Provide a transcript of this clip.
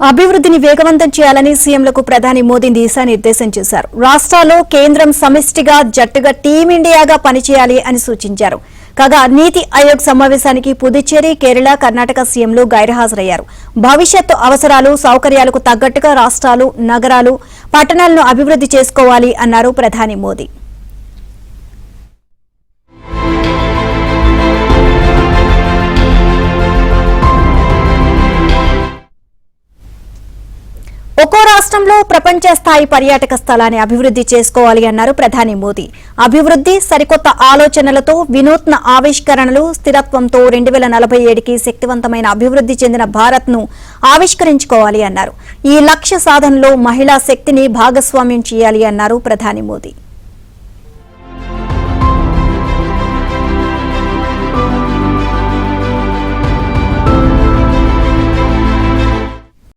అభివృద్ధిని వేగవంతం చేయాలని సీఎంలకు ప్రధాని మోదీ దిశానిర్దేశం చేశారు. రాష్ట్రాల్లో కేంద్రం సమిష్టిగా జట్టుగా టీమిండియాగా పనిచేయాలి అని సూచించారు. కాగా నీతి ఆయోగ్ సమావేశానికి పుదుచ్చేరి, కేరళ, కర్ణాటక సీఎంలు గైర్హాజరయ్యారు. భవిష్యత్తు అవసరాలు, సౌకర్యాలకు తగ్గట్టుగా రాష్ట్రాలు, నగరాలు, పట్టణాలను అభివృద్ధి చేసుకోవాలి అన్నారు ప్రధాని మోదీ. ఒక్కో రాష్ట్రంలో ప్రపంచ స్థాయి పర్యాటక స్థలాన్ని అభివృద్ధి చేసుకోవాలి అన్నారు ప్రధాని మోదీ. అభివృద్ధి, సరికొత్త ఆలోచనలతో, వినూత్న ఆవిష్కరణలు, స్థిరత్వంతో 2047కి శక్తివంతమైన అభివృద్ధి చెందిన భారత్ను ఆవిష్కరించుకోవాలి అన్నారు. ఈ లక్ష్య సాధనలో మహిళా శక్తిని భాగస్వామ్యం చేయాలి అన్నారు ప్రధాని మోదీ.